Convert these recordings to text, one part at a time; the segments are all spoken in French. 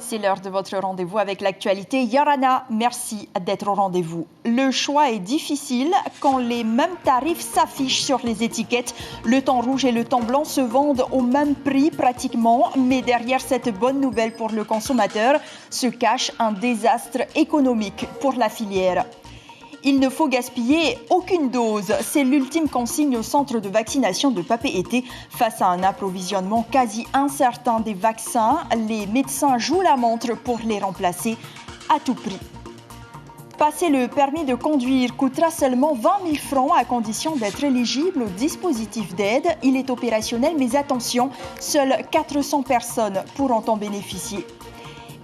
C'est l'heure de votre rendez-vous avec l'actualité. Yarana, merci d'être au rendez-vous. Le choix est difficile quand les mêmes tarifs s'affichent sur les étiquettes. Le thon rouge et le thon blanc se vendent au même prix pratiquement, mais derrière cette bonne nouvelle pour le consommateur se cache un désastre économique pour la filière. Il ne faut gaspiller aucune dose. C'est l'ultime consigne au centre de vaccination de Papeete. Face à un approvisionnement quasi incertain des vaccins, les médecins jouent la montre pour les remplacer à tout prix. Passer le permis de conduire coûtera seulement 20 000 francs à condition d'être éligible au dispositif d'aide. Il est opérationnel, mais attention, seules 400 personnes pourront en bénéficier.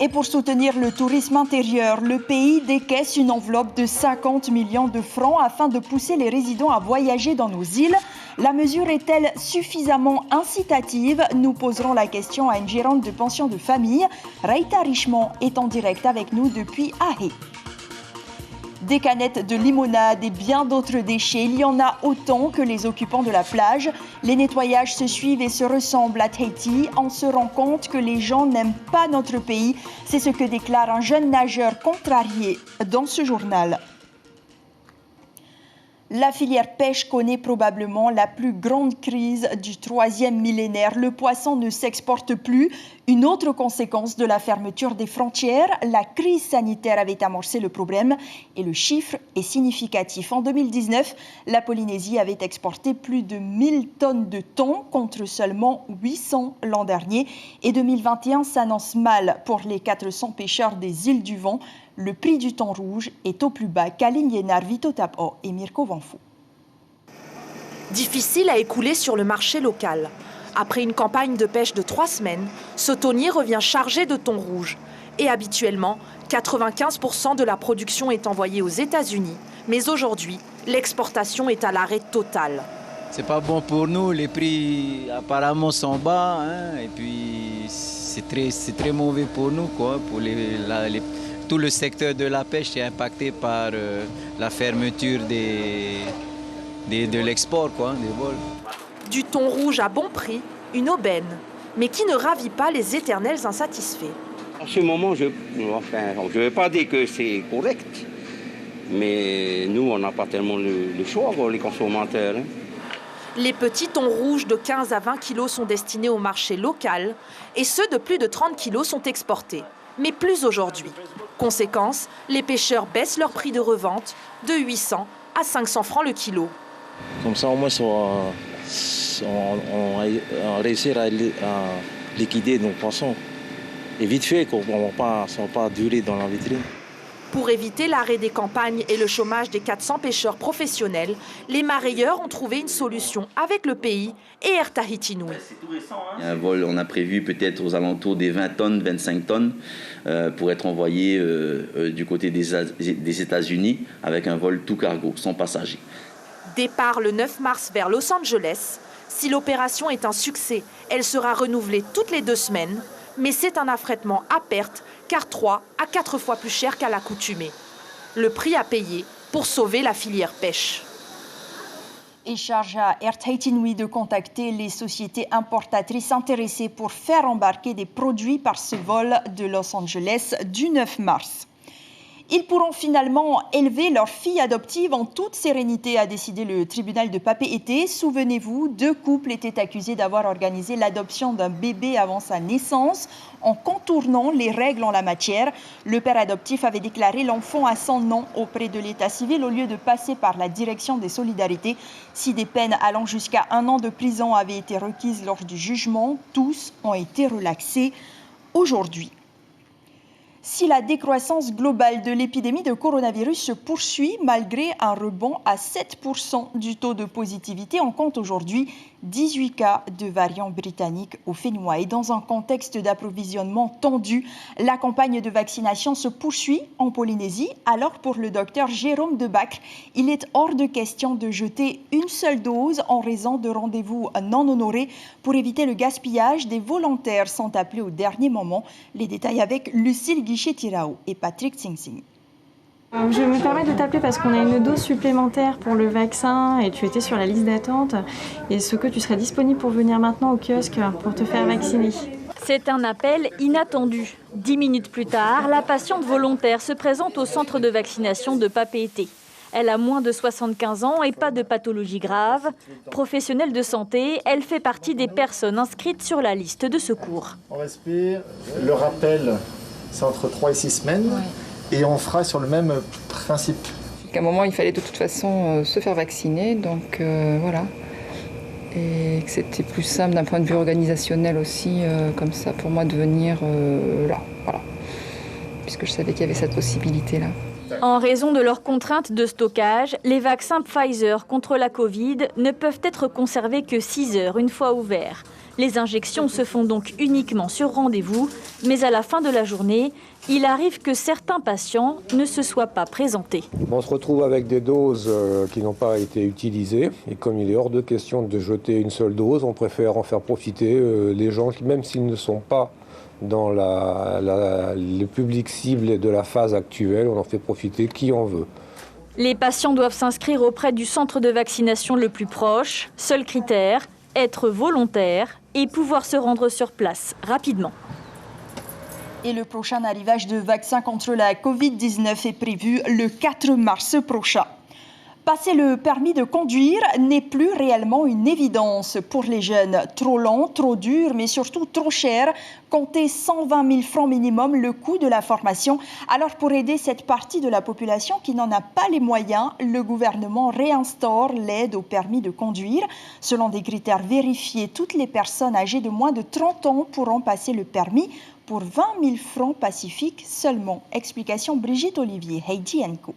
Et pour soutenir le tourisme intérieur, le pays décaisse une enveloppe de 50 millions de francs afin de pousser les résidents à voyager dans nos îles. La mesure est-elle suffisamment incitative? Nous poserons la question à une gérante de pension de famille. Raïta Richemont est en direct avec nous depuis Ahé. Des canettes de limonade et bien d'autres déchets. Il y en a autant que les occupants de la plage. Les nettoyages se suivent et se ressemblent à Tahiti. On se rend compte que les gens n'aiment pas notre pays. C'est ce que déclare un jeune nageur contrarié dans ce journal. La filière pêche connaît probablement la plus grande crise du 3e millénaire. Le poisson ne s'exporte plus. Une autre conséquence de la fermeture des frontières, la crise sanitaire avait amorcé le problème et le chiffre est significatif. En 2019, la Polynésie avait exporté plus de 1000 tonnes de thon contre seulement 800 l'an dernier. Et 2021 s'annonce mal pour les 400 pêcheurs des îles du Vent. Le prix du thon rouge est au plus bas qu'Alignénar, Vito Tapo et Mirko Vanfou. Difficile à écouler sur le marché local. Après une campagne de pêche de 3 semaines, ce thonier revient chargé de thon rouge. Et habituellement, 95% de la production est envoyée aux États-Unis. Mais aujourd'hui, l'exportation est à l'arrêt total. C'est pas bon pour nous, les prix apparemment sont bas, et puis c'est très mauvais pour nous, quoi, pour tout le secteur de la pêche est impacté par la fermeture de l'export, quoi, des vols. Du thon rouge à bon prix, une aubaine, mais qui ne ravit pas les éternels insatisfaits. En ce moment, je ne vais pas dire que c'est correct, mais nous, on n'a pas tellement le choix, les consommateurs. Les petits thons rouges de 15 à 20 kilos sont destinés au marché local et ceux de plus de 30 kilos sont exportés. Mais plus aujourd'hui. Conséquence, les pêcheurs baissent leur prix de revente de 800 à 500 francs le kilo. Comme ça, au moins, on réussir à liquider nos poissons. Et vite fait, qu'on ne va pas durer dans la vitrine. Pour éviter l'arrêt des campagnes et le chômage des 400 pêcheurs professionnels, les marailleurs ont trouvé une solution avec le pays et Air Tahiti Nui. Un vol, on a prévu peut-être aux alentours des 20 tonnes, 25 tonnes pour être envoyé du côté des États-Unis avec un vol tout cargo, sans passagers. Départ le 9 mars vers Los Angeles. Si l'opération est un succès, elle sera renouvelée toutes les 2 semaines. Mais c'est un affrètement à perte, car 3 à 4 fois plus cher qu'à l'accoutumée. Le prix à payer pour sauver la filière pêche. Et charge à Air Tahiti Nui de contacter les sociétés importatrices intéressées pour faire embarquer des produits par ce vol de Los Angeles du 9 mars. Ils pourront finalement élever leur fille adoptive en toute sérénité, a décidé le tribunal de Papeete. Souvenez-vous, 2 couples étaient accusés d'avoir organisé l'adoption d'un bébé avant sa naissance en contournant les règles en la matière. Le père adoptif avait déclaré l'enfant à son nom auprès de l'état civil au lieu de passer par la direction des solidarités. Si des peines allant jusqu'à 1 an de prison avaient été requises lors du jugement, tous ont été relaxés aujourd'hui. Si la décroissance globale de l'épidémie de coronavirus se poursuit malgré un rebond à 7% du taux de positivité, on compte aujourd'hui 18 cas de variant britannique au Fénois. Et dans un contexte d'approvisionnement tendu, la campagne de vaccination se poursuit en Polynésie. Alors pour le docteur Jérôme Debac, il est hors de question de jeter une seule dose en raison de rendez-vous non honorés. Pour éviter le gaspillage, des volontaires sont appelés au dernier moment. Les détails avec Lucille Guichet-Tirao et Patrick Tsing-Tsing. Je me permets de t'appeler parce qu'on a une dose supplémentaire pour le vaccin et tu étais sur la liste d'attente. Est-ce que tu serais disponible pour venir maintenant au kiosque pour te faire vacciner ? C'est un appel inattendu. 10 minutes plus tard, la patiente volontaire se présente au centre de vaccination de Papeete. Elle a moins de 75 ans et pas de pathologie grave. Professionnelle de santé, elle fait partie des personnes inscrites sur la liste de secours. On respire. Le rappel, c'est entre 3 et 6 semaines. Ouais. Et on fera sur le même principe. À un moment, il fallait de toute façon se faire vacciner. Donc voilà. Et que c'était plus simple d'un point de vue organisationnel aussi, comme ça, pour moi de venir là. Voilà. Puisque je savais qu'il y avait cette possibilité-là. En raison de leurs contraintes de stockage, les vaccins Pfizer contre la Covid ne peuvent être conservés que 6 heures une fois ouverts. Les injections se font donc uniquement sur rendez-vous, mais à la fin de la journée, il arrive que certains patients ne se soient pas présentés. On se retrouve avec des doses qui n'ont pas été utilisées. Et comme il est hors de question de jeter une seule dose, on préfère en faire profiter les gens qui, même s'ils ne sont pas dans le public cible de la phase actuelle, on en fait profiter qui en veut. Les patients doivent s'inscrire auprès du centre de vaccination le plus proche. Seul critère, être volontaire et pouvoir se rendre sur place rapidement. Et le prochain arrivage de vaccins contre la Covid-19 est prévu le 4 mars prochain. Passer le permis de conduire n'est plus réellement une évidence pour les jeunes. Trop lent, trop dur, mais surtout trop cher. Comptez 120 000 francs minimum le coût de la formation. Alors pour aider cette partie de la population qui n'en a pas les moyens, le gouvernement réinstaure l'aide au permis de conduire. Selon des critères vérifiés, toutes les personnes âgées de moins de 30 ans pourront passer le permis pour 20 000 francs pacifiques seulement. Explication Brigitte Olivier, Heidi Co.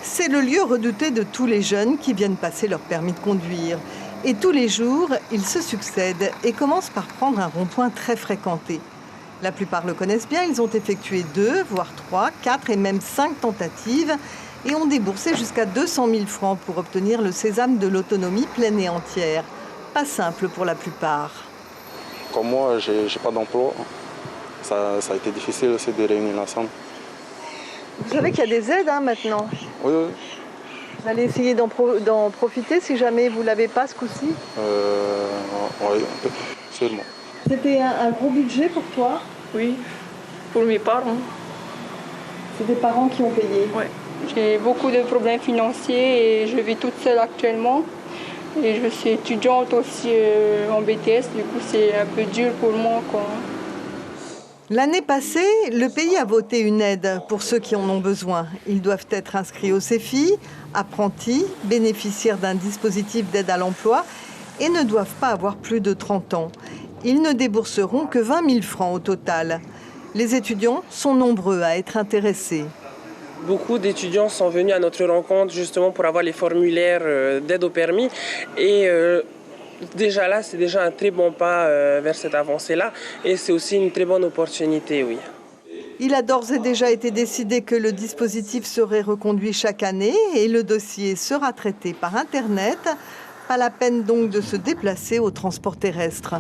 C'est le lieu redouté de tous les jeunes qui viennent passer leur permis de conduire. Et tous les jours, ils se succèdent et commencent par prendre un rond-point très fréquenté. La plupart le connaissent bien, ils ont effectué 2, voire 3, 4 et même 5 tentatives et ont déboursé jusqu'à 200 000 francs pour obtenir le sésame de l'autonomie pleine et entière. Pas simple pour la plupart. Comme moi, je n'ai pas d'emploi. Ça a été difficile aussi de réunir la somme. Vous savez qu'il y a des aides maintenant. Oui. Vous allez essayer d'en profiter si jamais vous ne l'avez pas ce coup-ci. Oui, sûrement. C'était un gros budget pour toi? Oui, pour mes parents. C'est des parents qui ont payé? Oui. J'ai beaucoup de problèmes financiers et je vis toute seule actuellement. Et je suis étudiante aussi en BTS, du coup c'est un peu dur pour moi, quoi. L'année passée, le pays a voté une aide pour ceux qui en ont besoin. Ils doivent être inscrits au CEFI, apprentis, bénéficiaires d'un dispositif d'aide à l'emploi et ne doivent pas avoir plus de 30 ans. Ils ne débourseront que 20 000 francs au total. Les étudiants sont nombreux à être intéressés. Beaucoup d'étudiants sont venus à notre rencontre justement pour avoir les formulaires d'aide au permis et déjà là, c'est déjà un très bon pas vers cette avancée-là et c'est aussi une très bonne opportunité, oui. Il a d'ores et déjà été décidé que le dispositif serait reconduit chaque année et le dossier sera traité par Internet. Pas la peine donc de se déplacer au transport terrestre.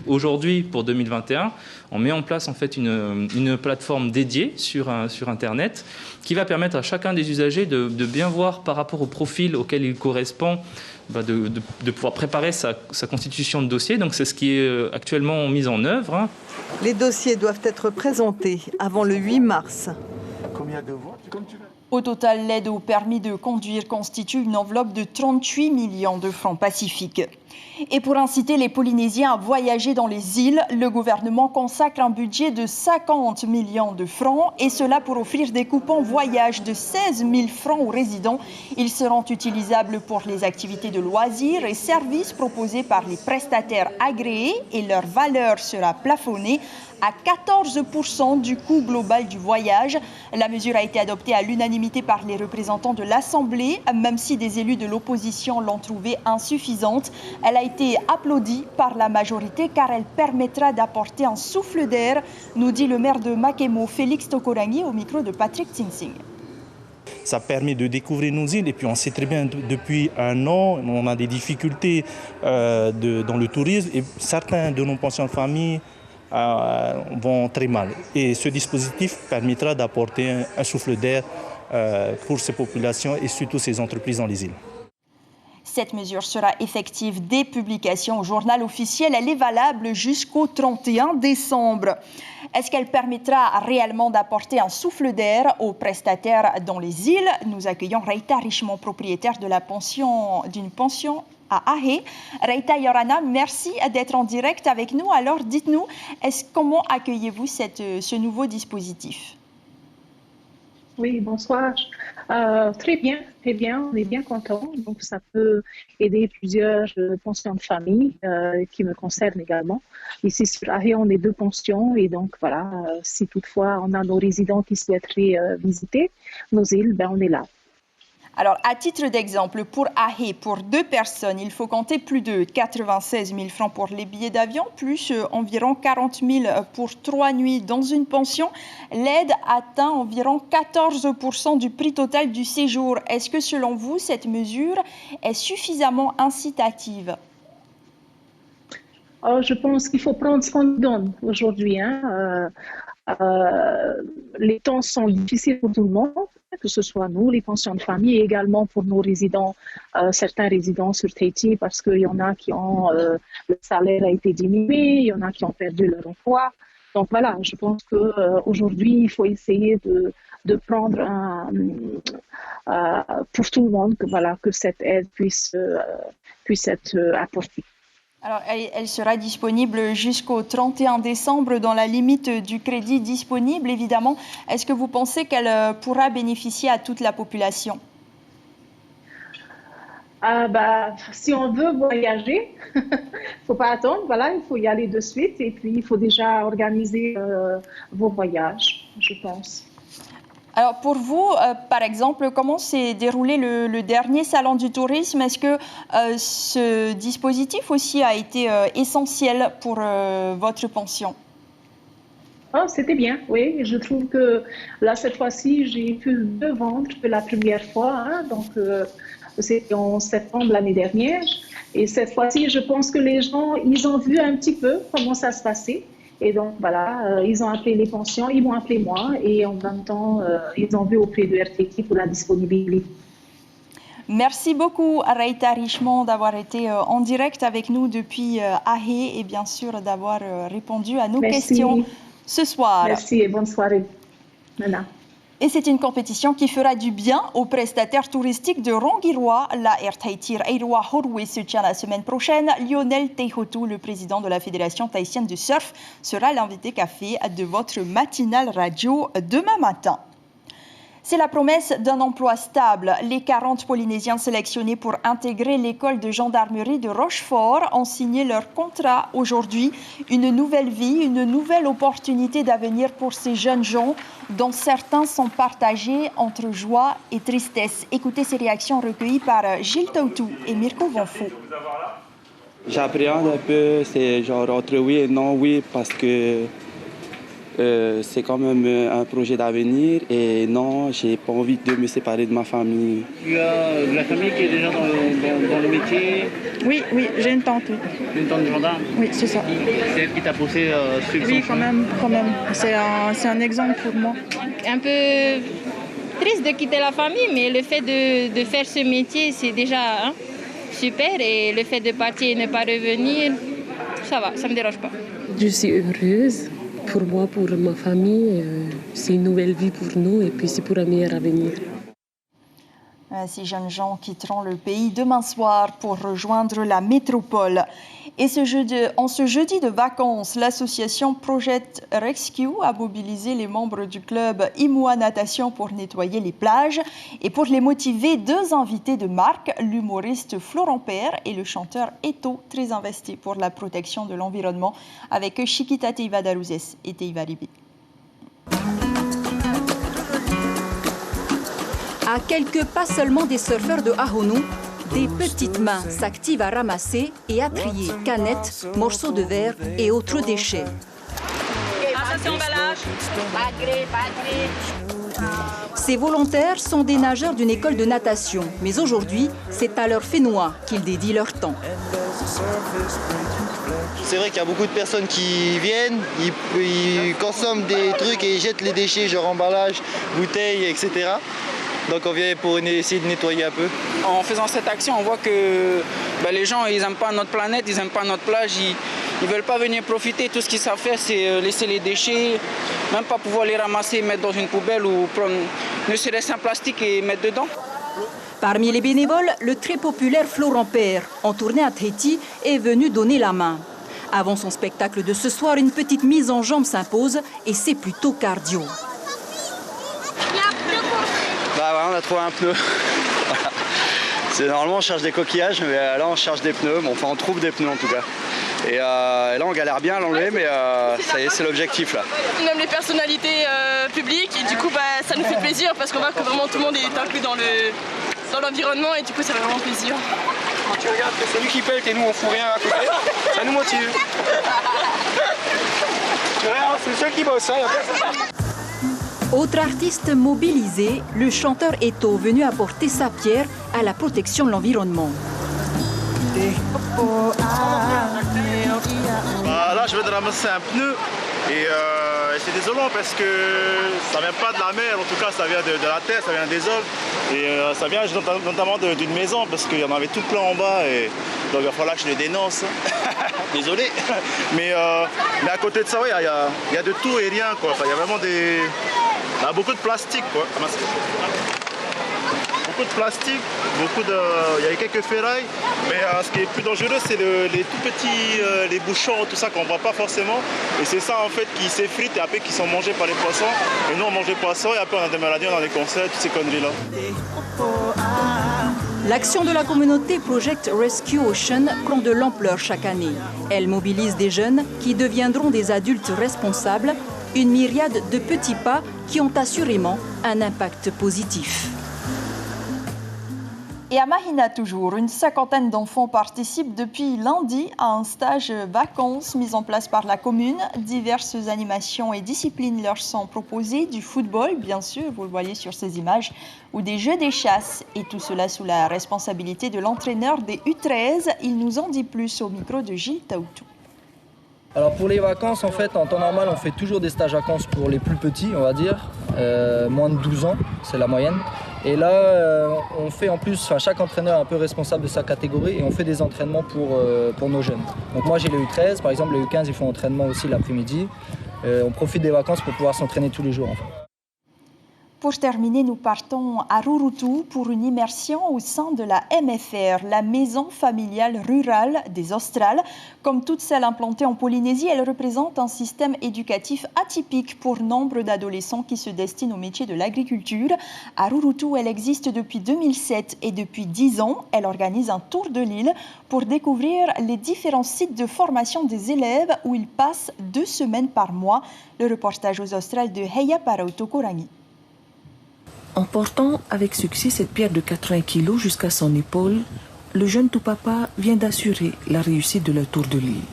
Aujourd'hui, pour 2021, on met en place en fait une plateforme dédiée sur Internet qui va permettre à chacun des usagers de bien voir par rapport au profil auquel il correspond, de pouvoir préparer sa constitution de dossier. Donc c'est ce qui est actuellement mis en œuvre. Les dossiers doivent être présentés avant le 8 mars. Combien de voix comme tu veux. Au total, l'aide au permis de conduire constitue une enveloppe de 38 millions de francs pacifiques. Et pour inciter les Polynésiens à voyager dans les îles, le gouvernement consacre un budget de 50 millions de francs, et cela pour offrir des coupons voyage de 16 000 francs aux résidents. Ils seront utilisables pour les activités de loisirs et services proposés par les prestataires agréés, et leur valeur sera plafonnée à 14% du coût global du voyage. La mesure a été adoptée à l'unanimité par les représentants de l'Assemblée, même si des élus de l'opposition l'ont trouvée insuffisante. Elle a été applaudie par la majorité car elle permettra d'apporter un souffle d'air, nous dit le maire de Makemo, Félix Tokorangi, au micro de Patrick Tsingsing. Ça permet de découvrir nos îles et puis on sait très bien depuis un an, on a des difficultés dans le tourisme et certains de nos pensions de famille vont très mal. Et ce dispositif permettra d'apporter un souffle d'air pour ces populations et surtout ces entreprises dans les îles. Cette mesure sera effective dès publication au journal officiel. Elle est valable jusqu'au 31 décembre. Est-ce qu'elle permettra réellement d'apporter un souffle d'air aux prestataires dans les îles? Nous accueillons Reita Richemont, propriétaire d'une pension à Ahé. Reita Yorana, merci d'être en direct avec nous. Alors dites-nous, comment accueillez-vous ce nouveau dispositif? Oui, bonsoir. Très bien, on est bien contents. Donc, ça peut aider plusieurs pensions de famille qui me concernent également. Ici, sur Ahé, on est 2 pensions et donc, voilà, si toutefois on a nos résidents qui souhaiteraient visiter nos îles, on est là. Alors, à titre d'exemple, pour Ahé, pour 2 personnes, il faut compter plus de 96 000 francs pour les billets d'avion, plus environ 40 000 pour 3 nuits dans une pension. L'aide atteint environ 14% du prix total du séjour. Est-ce que, selon vous, cette mesure est suffisamment incitative? Je pense qu'il faut prendre ce qu'on donne aujourd'hui. Les temps sont difficiles pour tout le monde, que ce soit nous, les pensions de famille, et également pour nos résidents, certains résidents sur Tahiti, parce qu'il y en a qui ont, le salaire a été diminué, il y en a qui ont perdu leur emploi. Donc voilà, je pense qu'aujourd'hui, il faut essayer de prendre pour tout le monde que cette aide puisse être apportée. Alors, elle sera disponible jusqu'au 31 décembre dans la limite du crédit disponible, évidemment. Est-ce que vous pensez qu'elle pourra bénéficier à toute la population? Si on veut voyager, il ne faut pas attendre, il faut y aller de suite et puis il faut déjà organiser vos voyages, je pense. Alors pour vous, par exemple, comment s'est déroulé le dernier salon du tourisme? Est-ce que ce dispositif aussi a été essentiel pour votre pension? C'était bien, oui. Je trouve que là, cette fois-ci, j'ai pu mieux vendre que la première fois. Donc, c'était en septembre l'année dernière. Et cette fois-ci, je pense que les gens, ils ont vu un petit peu comment ça se passait. Et donc, voilà, ils ont appelé les pensions, ils m'ont appelé moi. Et en même temps, ils ont vu auprès de RTT pour la disponibilité. Merci beaucoup, Reita Richemont, d'avoir été en direct avec nous depuis Ahé et bien sûr d'avoir répondu à nos questions ce soir. Merci et bonne soirée. Nana. Et c'est une compétition qui fera du bien aux prestataires touristiques de Rangiroa. La Air Tahiti Airoa Horwe se tient la semaine prochaine. Lionel Teihotu, le président de la Fédération tahitienne de surf, sera l'invité café de votre matinale radio demain matin. C'est la promesse d'un emploi stable. Les 40 Polynésiens sélectionnés pour intégrer l'école de gendarmerie de Rochefort ont signé leur contrat aujourd'hui. Une nouvelle vie, une nouvelle opportunité d'avenir pour ces jeunes gens dont certains sont partagés entre joie et tristesse. Écoutez ces réactions recueillies par Gilles Tautou et Mirko Vonfo. J'appréhende un peu, c'est genre entre oui et non oui parce que c'est quand même un projet d'avenir et non, j'ai pas envie de me séparer de ma famille. Tu as de la famille qui est déjà dans le métier? Oui, j'ai une tante. Une tante de gendarme? Oui, c'est ça. C'est elle qui t'a poussé suivre Oui, son quand même. C'est un exemple pour moi. Un peu triste de quitter la famille, mais le fait de faire ce métier, c'est déjà super. Et le fait de partir et ne pas revenir, ça va, ça ne me dérange pas. Je suis heureuse. Pour moi, pour ma famille, c'est une nouvelle vie pour nous et puis c'est pour un meilleur avenir. Ces jeunes gens quitteront le pays demain soir pour rejoindre la métropole. Et en ce jeudi de vacances, l'association Project Rescue a mobilisé les membres du club Imua Natation pour nettoyer les plages. Et pour les motiver, 2 invités de marque, l'humoriste Florent Père et le chanteur Eto, très investis pour la protection de l'environnement, avec Chiquita Teiva Daruzes et Teiva Ribi. À quelques pas seulement des surfeurs de Ahonu, des petites mains s'activent à ramasser et à trier canettes, morceaux de verre et autres déchets. Attention emballage. Ces volontaires sont des nageurs d'une école de natation, mais aujourd'hui, c'est à leur fénois qu'ils dédient leur temps. C'est vrai qu'il y a beaucoup de personnes qui viennent, ils consomment des trucs et ils jettent les déchets, genre emballage, bouteilles, etc. Donc on vient pour essayer de nettoyer un peu. En faisant cette action, on voit que les gens, ils n'aiment pas notre planète, ils n'aiment pas notre plage, ils ne veulent pas venir profiter. Tout ce qu'ils savent faire, c'est laisser les déchets, même pas pouvoir les ramasser, mettre dans une poubelle ou prendre ne serait-ce un plastique et mettre dedans. Parmi les bénévoles, le très populaire Florent Père, en tournée à Tahiti, est venu donner la main. Avant son spectacle de ce soir, une petite mise en jambe s'impose et c'est plutôt cardio. On a trouvé un pneu. Normalement on cherche des coquillages, mais là on cherche des pneus. Bon, enfin on trouve des pneus en tout cas. Et là on galère bien à l'enlever, mais ça y est, c'est l'objectif là. On aime les personnalités publiques et du coup ça nous fait plaisir parce qu'on voit que vraiment tout le monde est inclus dans l'environnement et du coup ça fait vraiment plaisir. Quand tu regardes que c'est lui qui pèle et nous on fout rien à côté, ça nous motive. C'est ceux qui bossent, Autre artiste mobilisé, le chanteur Eto, venu apporter sa pierre à la protection de l'environnement. Là, je vais ramasser un pneu et c'est désolant parce que ça vient pas de la mer, en tout cas ça vient de la terre, ça vient des eaux et ça vient notamment d'une maison parce qu'il y en avait tout plein en bas et donc il va falloir que je les dénonce. Désolé. Mais à côté de ça, il y a de tout et rien quoi. Enfin, il y a vraiment beaucoup de plastique quoi. Beaucoup de plastique, il y a quelques ferrailles, mais ce qui est plus dangereux c'est les tout petits les bouchons, tout ça qu'on voit pas forcément. Et c'est ça en fait qui s'effrite et après qui sont mangés par les poissons. Et nous on mange les poissons et après on a des maladies, on a des cancers, toutes ces conneries là. L'action de la communauté Project Rescue Ocean prend de l'ampleur chaque année. Elle mobilise des jeunes qui deviendront des adultes responsables, une myriade de petits pas qui ont assurément un impact positif. Et à Mahina toujours, une cinquantaine d'enfants participent depuis lundi à un stage vacances mis en place par la commune. Diverses animations et disciplines leur sont proposées, du football bien sûr, vous le voyez sur ces images, ou des jeux d'échasse. Et tout cela sous la responsabilité de l'entraîneur des U13. Il nous en dit plus au micro de Gilles Taoutou. Alors pour les vacances, en fait, en temps normal, on fait toujours des stages vacances pour les plus petits, on va dire, moins de 12 ans, c'est la moyenne. Et là, on fait en plus, chaque entraîneur est un peu responsable de sa catégorie et on fait des entraînements pour nos jeunes. Donc moi j'ai les U13, par exemple les U15 ils font entraînement aussi l'après-midi. On profite des vacances pour pouvoir s'entraîner tous les jours en fait. Pour terminer, nous partons à Rurutu pour une immersion au sein de la MFR, la Maison familiale rurale des Australes. Comme toutes celles implantées en Polynésie, elle représente un système éducatif atypique pour nombre d'adolescents qui se destinent au métier de l'agriculture. À Rurutu, elle existe depuis 2007 et depuis 10 ans, elle organise un tour de l'île pour découvrir les différents sites de formation des élèves où ils passent 2 semaines par mois. Le reportage aux Australes de Heya Parautokorangi. En portant avec succès cette pierre de 80 kg jusqu'à son épaule, le jeune tout-papa vient d'assurer la réussite de leur tour de l'île.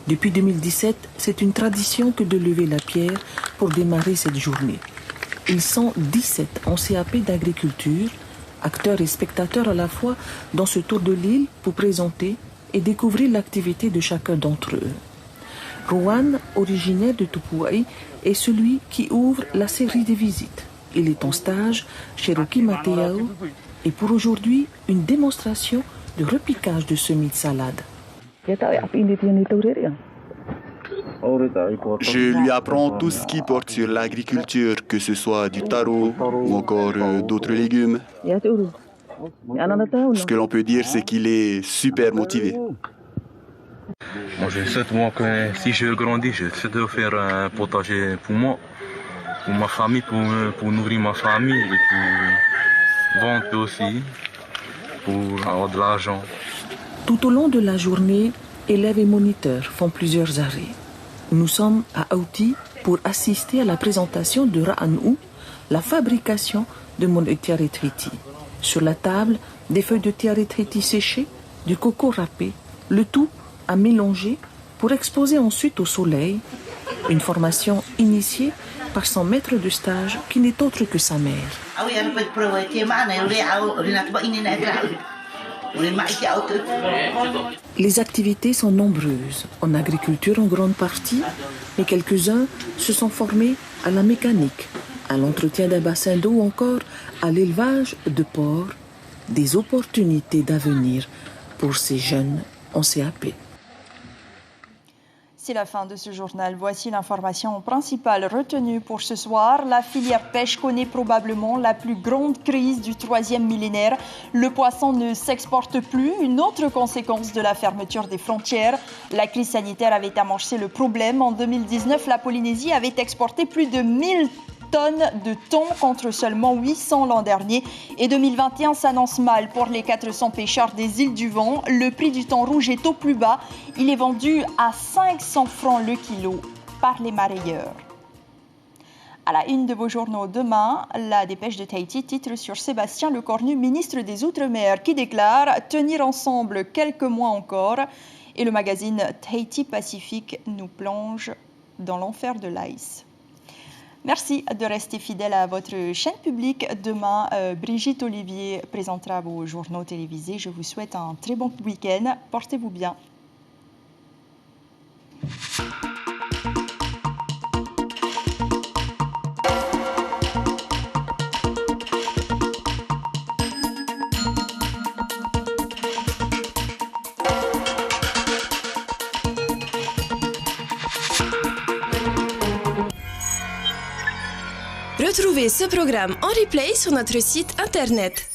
Depuis 2017, c'est une tradition que de lever la pierre pour démarrer cette journée. Ils sont 17 en CAP d'agriculture, acteurs et spectateurs à la fois dans ce tour de l'île pour présenter et découvrir l'activité de chacun d'entre eux. Rowan, originaire de Tupuai, est celui qui ouvre la série des visites. Il est en stage chez Rocky Mateao et pour aujourd'hui, une démonstration de repiquage de semis de salade. Je lui apprends tout ce qui porte sur l'agriculture, que ce soit du taro ou encore d'autres légumes. Ce que l'on peut dire, c'est qu'il est super motivé. Moi, je souhaite que si je grandis, je souhaite de faire un potager pour moi, pour ma famille, pour nourrir ma famille et pour vendre aussi, pour avoir de l'argent. Tout au long de la journée, élèves et moniteurs font plusieurs arrêts. Nous sommes à Auti pour assister à la présentation de Ra'anou, la fabrication de mon tiare triti. Sur la table, des feuilles de tiare triti séchées, du coco râpé, le tout à mélanger pour exposer ensuite au soleil. Une formation initiée par son maître de stage qui n'est autre que sa mère. Les activités sont nombreuses, en agriculture en grande partie, mais quelques-uns se sont formés à la mécanique, à l'entretien d'un bassin d'eau ou encore à l'élevage de porcs des opportunités d'avenir pour ces jeunes en CAP. C'est la fin de ce journal. Voici l'information principale retenue pour ce soir. La filière pêche connaît probablement la plus grande crise du 3e millénaire. Le poisson ne s'exporte plus, une autre conséquence de la fermeture des frontières. La crise sanitaire avait amorcé le problème. En 2019, la Polynésie avait exporté plus de 1000 tonnes de thon contre seulement 800 l'an dernier. Et 2021 s'annonce mal pour les 400 pêcheurs des îles du Vent. Le prix du thon rouge est au plus bas. Il est vendu à 500 francs le kilo par les marailleurs. À la une de vos journaux demain, la dépêche de Tahiti titre sur Sébastien Lecornu, ministre des Outre-mer, qui déclare « Tenir ensemble quelques mois encore ». Et le magazine Tahiti Pacifique nous plonge dans l'enfer de l'ICE. Merci de rester fidèle à votre chaîne publique. Demain, Brigitte Olivier présentera vos journaux télévisés. Je vous souhaite un très bon week-end. Portez-vous bien. Retrouvez ce programme en replay sur notre site internet